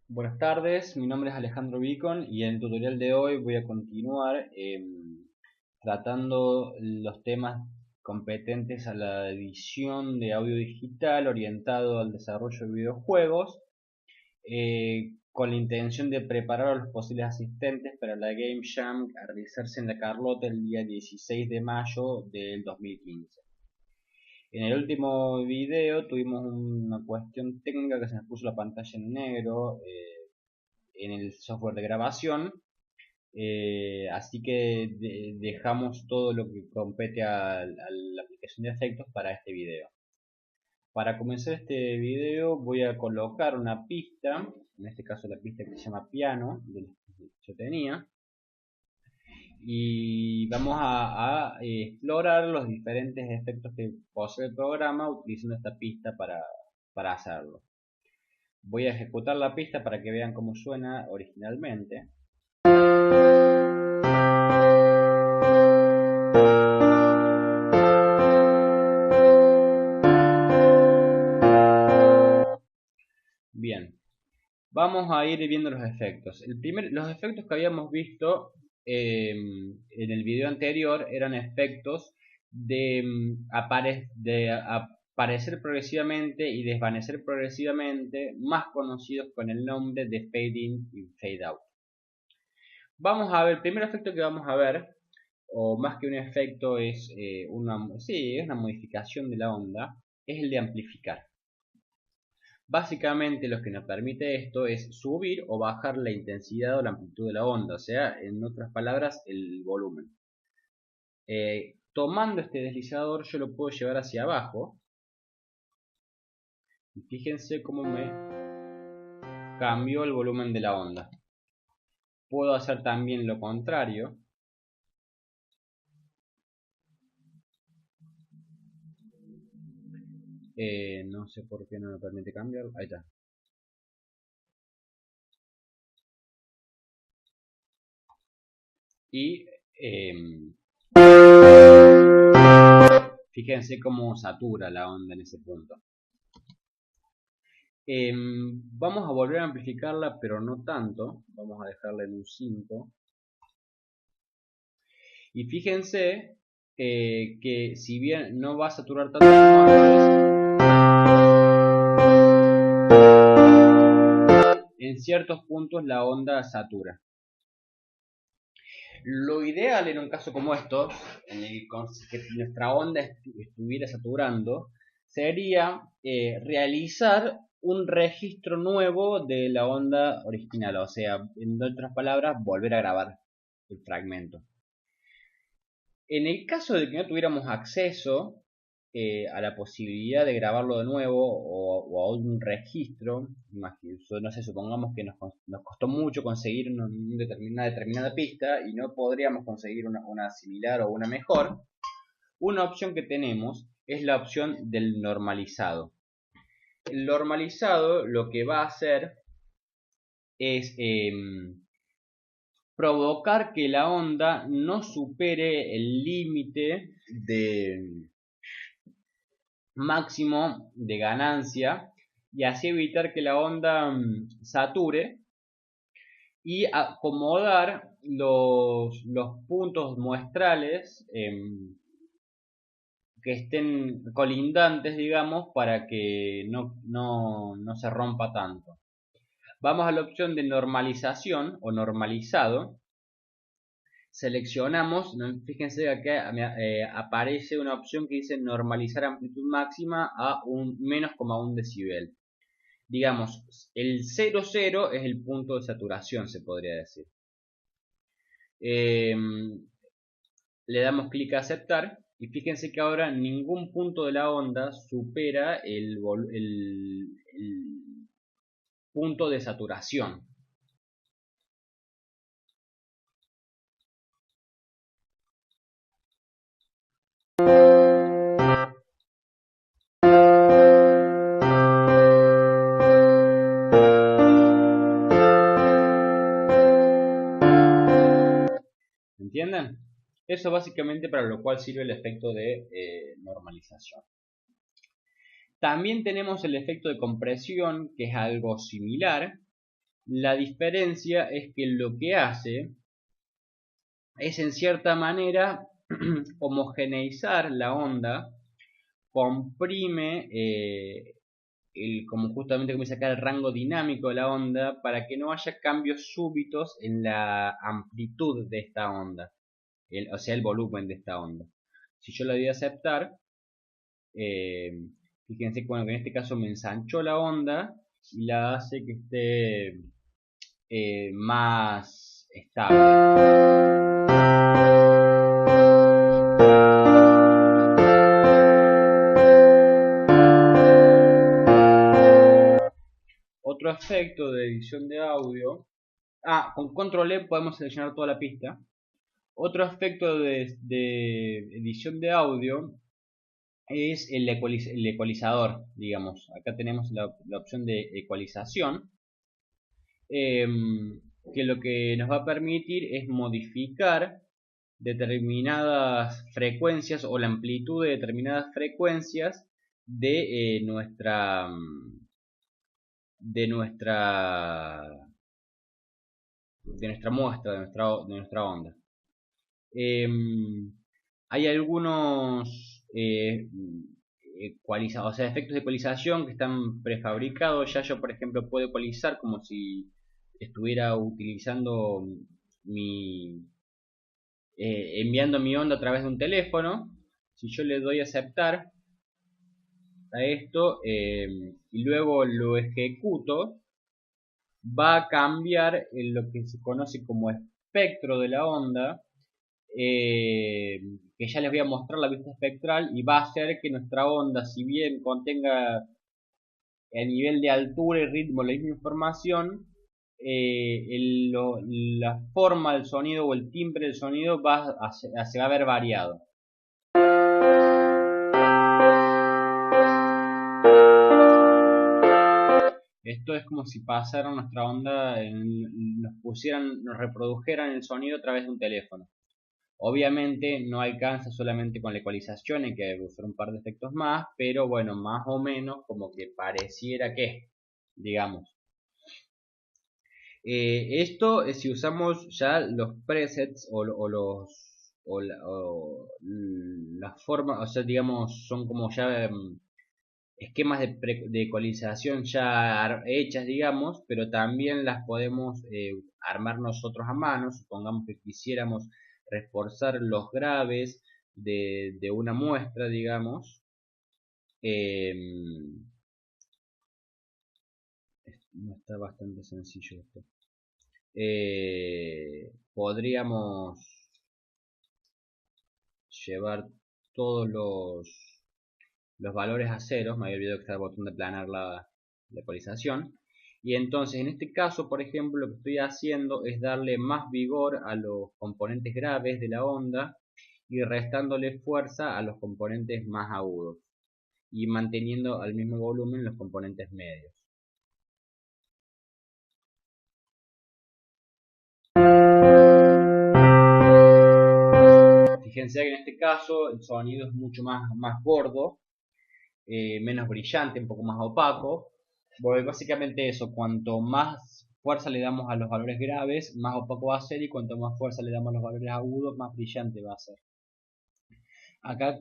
Buenas tardes, mi nombre es Alejandro Bicon y en el tutorial de hoy voy a continuar tratando los temas competentes a la edición de audio digital orientado al desarrollo de videojuegos, con la intención de preparar a los posibles asistentes para la Game Jam a realizarse en La Carlota el día 16 de mayo del 2015. En el último video tuvimos una cuestión técnica que se nos puso la pantalla en negro en el software de grabación, así que dejamos todo lo que compete a la aplicación de efectos para este video. Para comenzar este video voy a colocar una pista, en este caso la pista que se llama piano, de la que yo tenía, y vamos a explorar los diferentes efectos que posee el programa utilizando esta pista para hacerlo. Voy a ejecutar la pista para que vean cómo suena originalmente. Bien, vamos a ir viendo los efectos. Los efectos que habíamos visto en el video anterior eran efectos de aparecer progresivamente y desvanecer progresivamente, más conocidos con el nombre de fade in y fade out. Vamos a ver, el primer efecto que vamos a ver, o más que un efecto es es una modificación de la onda, es el de amplificar. Básicamente lo que nos permite esto es subir o bajar la intensidad o la amplitud de la onda, o sea, en otras palabras, el volumen. Tomando este deslizador yo lo puedo llevar hacia abajo y fíjense cómo me cambió el volumen de la onda. Puedo hacer también lo contrario. No sé por qué no me permite cambiarlo. Ahí está. Y fíjense cómo satura la onda en ese punto. Vamos a volver a amplificarla, pero no tanto. Vamos a dejarla en un 5. Y fíjense que si bien no va a saturar tanto como antes, en ciertos puntos la onda satura. Lo ideal en un caso como estos, en el que nuestra onda estuviera saturando, sería realizar un registro nuevo de la onda original, o sea, en otras palabras, volver a grabar el fragmento. En el caso de que no tuviéramos acceso a la posibilidad de grabarlo de nuevo o a un registro, no sé, supongamos que nos costó mucho conseguir una determinada pista y no podríamos conseguir una similar o una mejor, una opción que tenemos es la opción del normalizado. El normalizado lo que va a hacer es provocar que la onda no supere el límite de máximo de ganancia y así evitar que la onda sature y acomodar los puntos muestrales que estén colindantes, digamos, para que no se rompa tanto. Vamos a la opción de normalización o normalizado. Seleccionamos, fíjense que acá aparece una opción que dice normalizar amplitud máxima a un menos 1 decibel. Digamos, el 00 es el punto de saturación, se podría decir. Le damos clic a aceptar y fíjense que ahora ningún punto de la onda supera el punto de saturación. ¿Entienden? Eso básicamente para lo cual sirve el efecto de normalización. También tenemos el efecto de compresión, que es algo similar, La diferencia es que lo que hace es en cierta manera homogeneizar la onda, comprime como justamente comienza acá el rango dinámico de la onda para que no haya cambios súbitos en la amplitud de esta onda, o sea el volumen de esta onda. Si yo la doy a aceptar, eh, fíjense que, bueno, que en este caso me ensanchó la onda y la hace que esté más estable. Otro efecto de edición de audio. Con control E podemos seleccionar toda la pista. Otro efecto de edición de audio es el ecualizador, digamos. Acá tenemos la opción de ecualización, que lo que nos va a permitir es modificar determinadas frecuencias o la amplitud de determinadas frecuencias de de nuestra de nuestra muestra, de nuestra onda. Hay algunos o sea, efectos de ecualización que están prefabricados. Ya yo, por ejemplo, puedo ecualizar como si estuviera utilizando enviando mi onda a través de un teléfono. Si yo le doy a aceptar a esto y luego lo ejecuto, va a cambiar en lo que se conoce como espectro de la onda, que ya les voy a mostrar la vista espectral, y va a hacer que nuestra onda, si bien contenga a nivel de altura y ritmo la misma información, la forma del sonido o el timbre del sonido se va a ver variado. Esto es como si pasaran nuestra onda, nos reprodujeran el sonido a través de un teléfono. Obviamente no alcanza solamente con la ecualización, hay que usar un par de efectos más, pero bueno, más o menos como que pareciera que, digamos. Esto es si usamos ya los presets las formas, o sea, digamos, son como ya esquemas de ecualización ya hechas, digamos, pero también las podemos armar nosotros a mano. Supongamos que quisiéramos reforzar los graves de una muestra, digamos. No está bastante sencillo esto. Podríamos llevar todos los valores a ceros. Me había olvidado que está el botón de planar la ecualización. Y entonces en este caso, por ejemplo, lo que estoy haciendo es darle más vigor a los componentes graves de la onda y restándole fuerza a los componentes más agudos, y manteniendo al mismo volumen los componentes medios. Fíjense que en este caso el sonido es mucho más gordo, menos brillante, un poco más opaco. Básicamente eso, cuanto más fuerza le damos a los valores graves, más opaco va a ser, y cuanto más fuerza le damos a los valores agudos, más brillante va a ser. Acá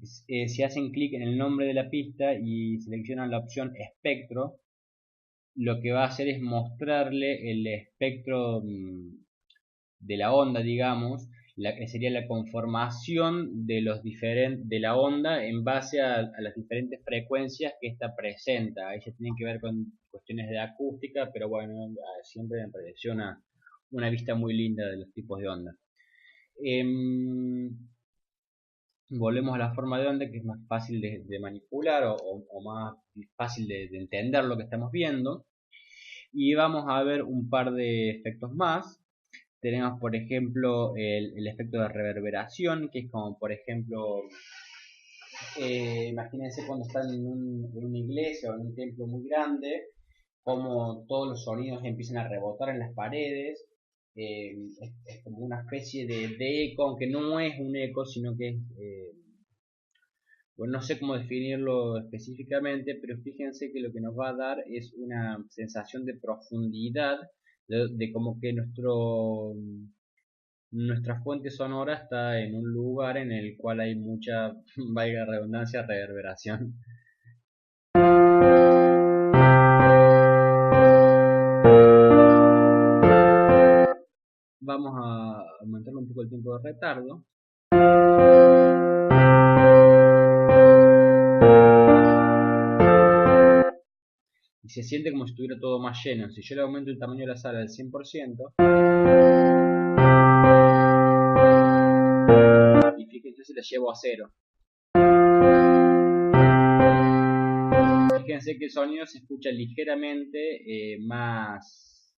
si hacen clic en el nombre de la pista y seleccionan la opción espectro, lo que va a hacer es mostrarle el espectro de la onda, digamos, que sería la conformación de de la onda en base a las diferentes frecuencias que esta presenta. Ahí ya tienen que ver con cuestiones de acústica, pero bueno, siempre me pareció una vista muy linda de los tipos de onda. Volvemos a la forma de onda, que es más fácil de manipular o más fácil de entender lo que estamos viendo. Y vamos a ver un par de efectos más. Tenemos, por ejemplo, el efecto de reverberación, que es como, por ejemplo, imagínense cuando están en una iglesia o en un templo muy grande, como todos los sonidos empiezan a rebotar en las paredes. Es como una especie de eco, aunque no es un eco, sino que es Bueno, no sé cómo definirlo específicamente, pero fíjense que lo que nos va a dar es una sensación de profundidad, de como que nuestra fuente sonora está en un lugar en el cual hay mucha, valga la redundancia, reverberación. Vamos a aumentarle un poco el tiempo de retardo. Y se siente como si estuviera todo más lleno. Si yo le aumento el tamaño de la sala al 100%, y fíjense si la llevo a 0. Fíjense que el sonido se escucha ligeramente más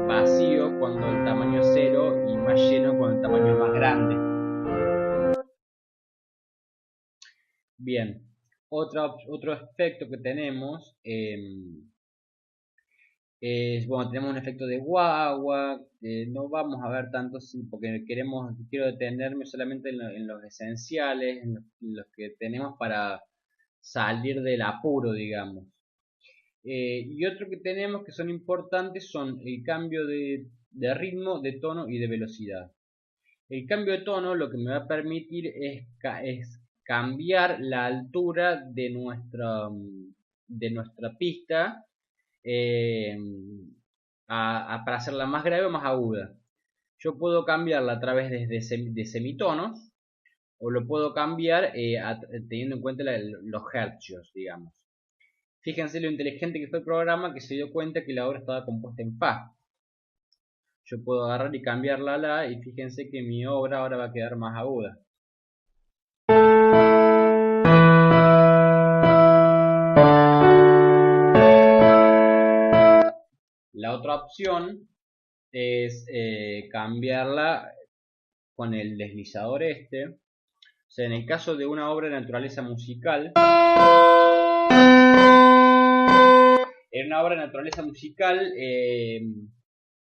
vacío cuando el tamaño es 0 y más lleno cuando el tamaño es más grande. Bien, otro efecto que tenemos es, bueno, tenemos un efecto de guagua, no vamos a ver tanto porque quiero detenerme solamente en los esenciales, en los que tenemos para salir del apuro, digamos. Y otro que tenemos que son importantes son el cambio de ritmo, de tono y de velocidad. El cambio de tono lo que me va a permitir es cambiar la altura de nuestra pista eh, para hacerla más grave o más aguda. Yo puedo cambiarla a través de semitonos o lo puedo cambiar teniendo en cuenta los hercios, digamos. Fíjense lo inteligente que fue el programa, que se dio cuenta que la obra estaba compuesta en fa. Yo puedo agarrar y cambiarla a la, y fíjense que mi obra ahora va a quedar más aguda. La otra opción es cambiarla con el deslizador este. O sea, en el caso de una obra de naturaleza musical,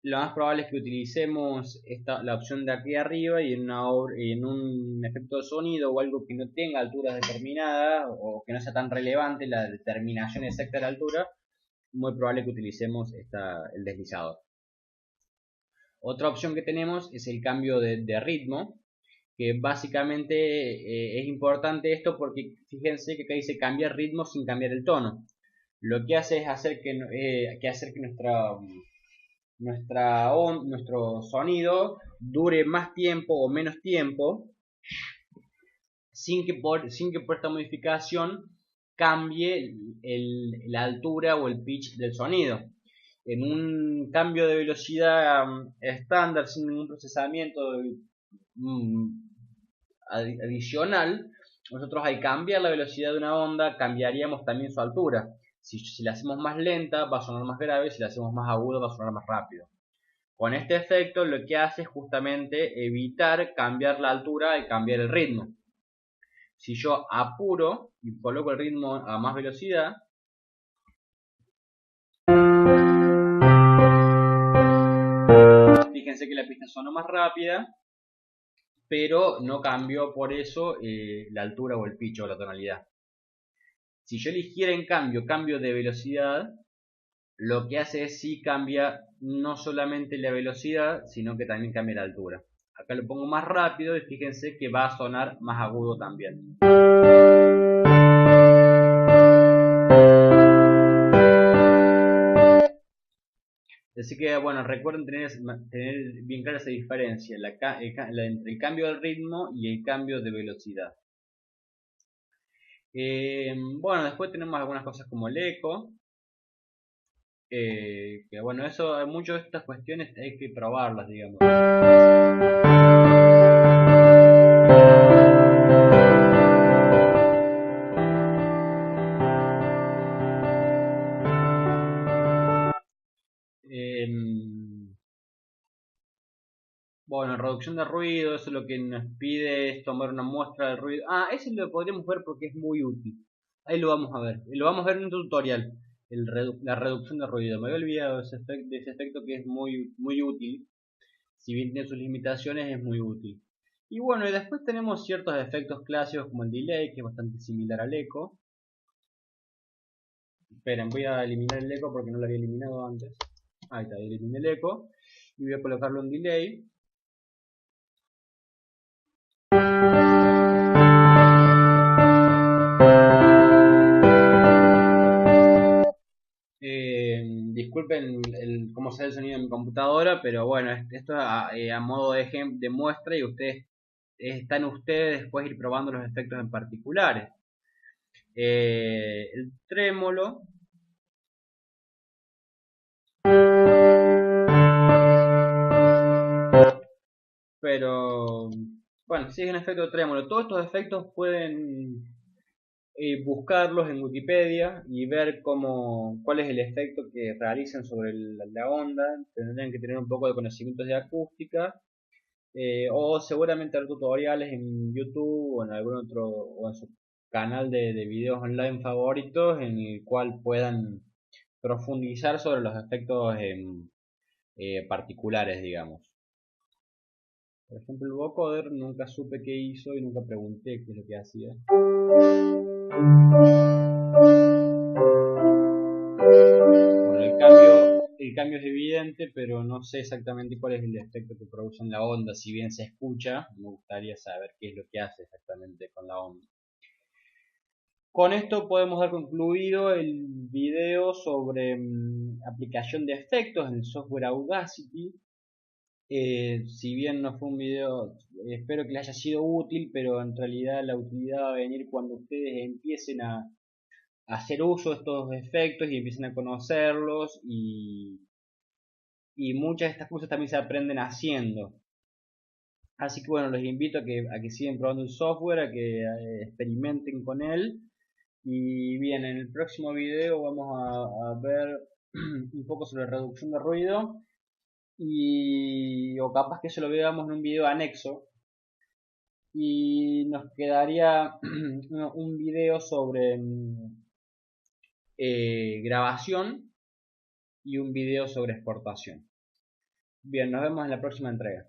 lo más probable es que utilicemos la opción de aquí arriba, y en un efecto de sonido o algo que no tenga alturas determinadas o que no sea tan relevante la determinación exacta de la altura, muy probable que utilicemos el deslizador. Otra opción que tenemos es el cambio de ritmo, que básicamente es importante esto porque fíjense que acá dice cambiar ritmo sin cambiar el tono. Lo que hace es hacer que nuestro sonido dure más tiempo o menos tiempo sin que por esta modificación cambie la altura o el pitch del sonido. En un cambio de velocidad estándar sin ningún procesamiento adicional, nosotros al cambiar la velocidad de una onda cambiaríamos también su altura. Si la hacemos más lenta va a sonar más grave, si la hacemos más aguda va a sonar más rápido. Con este efecto lo que hace es justamente evitar cambiar la altura al cambiar el ritmo. Si yo apuro y coloco el ritmo a más velocidad, fíjense que la pista sonó más rápida, pero no cambió por eso la altura o el pitch o la tonalidad. Si yo eligiera en cambio de velocidad, lo que hace es sí cambia no solamente la velocidad, sino que también cambia la altura. Acá lo pongo más rápido y fíjense que va a sonar más agudo también. Así que bueno, recuerden tener bien clara esa diferencia entre el cambio del ritmo y el cambio de velocidad. Bueno, después tenemos algunas cosas como el eco. Que bueno, muchas de estas cuestiones hay que probarlas, digamos. Bueno, reducción de ruido, eso lo que nos pide es tomar una muestra de ruido. Ese lo podríamos ver porque es muy útil. Ahí lo vamos a ver. Lo vamos a ver en un tutorial. La reducción de ruido. Me había olvidado de ese efecto que es muy, muy útil. si bien tiene sus limitaciones, es muy útil. Y bueno, y después tenemos ciertos efectos clásicos como el delay, que es bastante similar al eco. Esperen, voy a eliminar el eco porque no lo había eliminado antes. Ahí está, eliminé el eco. Y voy a colocarle un delay. Disculpen cómo sale el sonido de mi computadora, pero bueno, esto a modo de muestra y ustedes están ustedes después ir probando los efectos en particulares. El trémolo. Pero bueno, sí es un efecto de trémolo. Todos estos efectos pueden buscarlos en Wikipedia y ver cuál es el efecto que realizan sobre la onda. Tendrían que tener un poco de conocimientos de acústica. O seguramente ver tutoriales en YouTube o en algún otro o en su canal de videos online favoritos en el cual puedan profundizar sobre los efectos particulares, digamos. Por ejemplo, el vocoder nunca supe qué hizo y nunca pregunté qué es lo que hacía. Bueno, el cambio es evidente, pero no sé exactamente cuál es el efecto que produce en la onda. Si bien se escucha, me gustaría saber qué es lo que hace exactamente con la onda. Con esto podemos dar concluido el video sobre aplicación de efectos en el software Audacity. Si bien no fue un video, espero que les haya sido útil, pero en realidad la utilidad va a venir cuando ustedes empiecen a hacer uso de estos efectos y empiecen a conocerlos y muchas de estas cosas también se aprenden haciendo. Así que bueno, los invito a que sigan probando el software, a que experimenten con él. Y bien, en el próximo video vamos a ver un poco sobre reducción de ruido o capaz que se lo veamos en un video anexo y nos quedaría un video sobre grabación y un video sobre exportación. Bien, nos vemos en la próxima entrega.